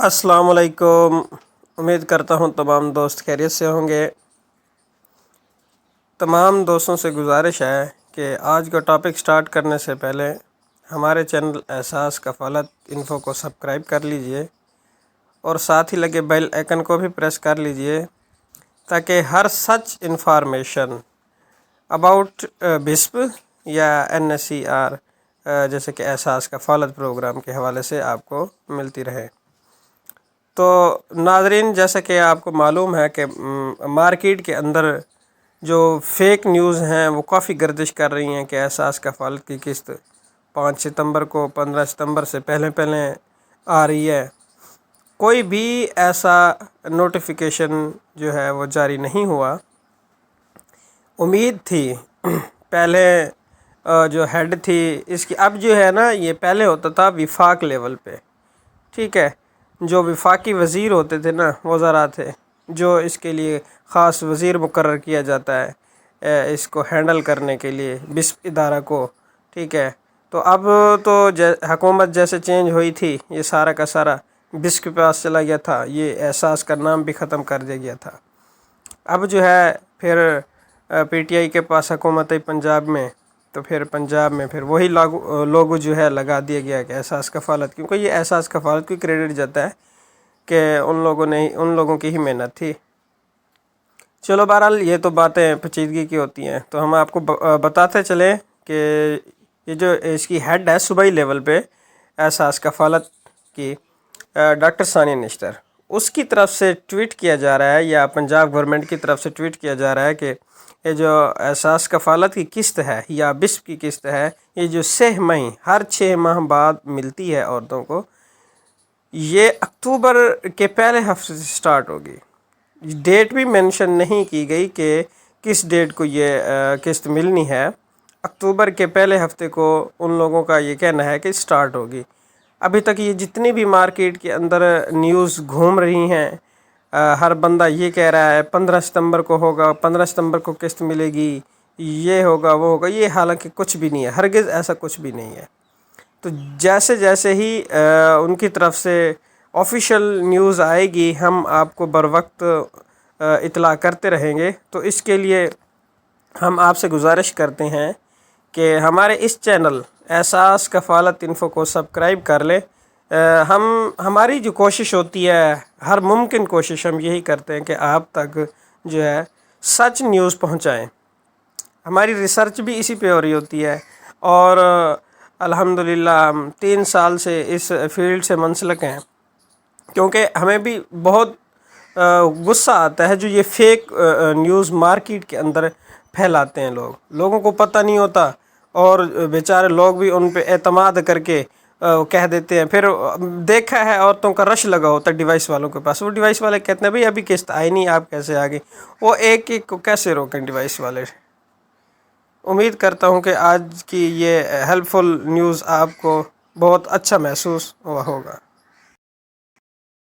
السلام علیکم۔ امید کرتا ہوں تمام دوست خیریت سے ہوں گے۔ تمام دوستوں سے گزارش ہے کہ آج کا ٹاپک سٹارٹ کرنے سے پہلے ہمارے چینل احساس کفالت انفو کو سبسکرائب کر لیجئے اور ساتھ ہی لگے بیل آئیکن کو بھی پریس کر لیجئے تاکہ ہر سچ انفارمیشن اباؤٹ بسپ یا NSER جیسے کہ احساس کفالت پروگرام کے حوالے سے آپ کو ملتی رہے۔ تو ناظرین، جیسا کہ آپ کو معلوم ہے کہ مارکیٹ کے اندر جو فیک نیوز ہیں وہ کافی گردش کر رہی ہیں کہ احساس کفالت کی قسط 5 ستمبر کو 15 ستمبر سے پہلے آ رہی ہے۔ کوئی بھی ایسا نوٹیفیکیشن جو ہے وہ جاری نہیں ہوا۔ امید تھی پہلے جو ہیڈ تھی اس کی، اب جو ہے نا یہ پہلے ہوتا تھا وفاق لیول پہ، ٹھیک ہے، جو وفاقی وزیر ہوتے تھے نا، وزراء تھے، جو اس کے لیے خاص وزیر مقرر کیا جاتا ہے اس کو ہینڈل کرنے کے لیے بسپ ادارہ کو، ٹھیک ہے۔ تو اب تو حکومت جیسے چینج ہوئی تھی، یہ سارا کا سارا بسپ کے پاس چلا گیا تھا، یہ احساس کا نام بھی ختم کر دیا گیا تھا۔ اب جو ہے پھر PTI کے پاس حکومت پنجاب میں، تو پھر پنجاب میں پھر وہی لوگو جو ہے لگا دیا گیا کہ احساس کفالت، کیونکہ یہ احساس کفالت کو کریڈٹ جاتا ہے کہ ان لوگوں کی ہی محنت تھی۔ چلو بہرحال یہ تو باتیں پیچیدگی کی ہوتی ہیں، تو ہم آپ کو بتاتے چلیں کہ یہ جو اس کی ہیڈ ہے صوبائی لیول پہ احساس کفالت کی، ڈاکٹر ثانیہ نشتر، اس کی طرف سے ٹویٹ کیا جا رہا ہے، یا پنجاب گورنمنٹ کی طرف سے ٹویٹ کیا جا رہا ہے کہ یہ جو احساس کفالت کی قسط ہے یا بسپ کی قسط ہے، یہ جو 6 ماہ ہر 6 ماہ بعد ملتی ہے عورتوں کو، یہ اکتوبر کے پہلے ہفتے سے سٹارٹ ہوگی۔ ڈیٹ بھی مینشن نہیں کی گئی کہ کس ڈیٹ کو یہ قسط ملنی ہے۔ اکتوبر کے پہلے ہفتے کو ان لوگوں کا یہ کہنا ہے کہ سٹارٹ ہوگی۔ ابھی تک یہ جتنی بھی مارکیٹ کے اندر نیوز گھوم رہی ہیں، ہر بندہ یہ کہہ رہا ہے 15 ستمبر کو ہوگا، 15 ستمبر کو قسط ملے گی، یہ ہوگا وہ ہوگا، یہ حالانکہ کچھ بھی نہیں ہے، ہرگز ایسا کچھ بھی نہیں ہے۔ تو جیسے ہی ان کی طرف سے آفیشیل نیوز آئے گی، ہم آپ کو بر وقت اطلاع کرتے رہیں گے۔ تو اس کے لیے ہم آپ سے گزارش کرتے ہیں کہ ہمارے اس چینل احساس کفالت انفو کو سبسکرائب کر لیں۔ ہماری جو کوشش ہوتی ہے، ہر ممکن کوشش ہم یہی کرتے ہیں کہ آپ تک جو ہے سچ نیوز پہنچائیں۔ ہماری ریسرچ بھی اسی پہ ہو رہی ہوتی ہے، اور الحمدللہ ہم 3 سال سے اس فیلڈ سے منسلک ہیں، کیونکہ ہمیں بھی بہت غصہ آتا ہے جو یہ فیک نیوز مارکیٹ کے اندر پھیلاتے ہیں لوگوں کو پتہ نہیں ہوتا، اور بیچارے لوگ بھی ان پہ اعتماد کر کے کہہ دیتے ہیں۔ پھر دیکھا ہے عورتوں کا رش لگا ہوتا ہے ڈیوائس والوں کے پاس، وہ ڈیوائس والے کہتے ہیں بھئی ابھی قسط آئی نہیں، آپ کیسے آ گئی؟ وہ ایک کو کیسے روکیں ڈیوائس والے؟ امید کرتا ہوں کہ آج کی یہ ہیلپ فل نیوز آپ کو بہت اچھا محسوس ہوا ہوگا۔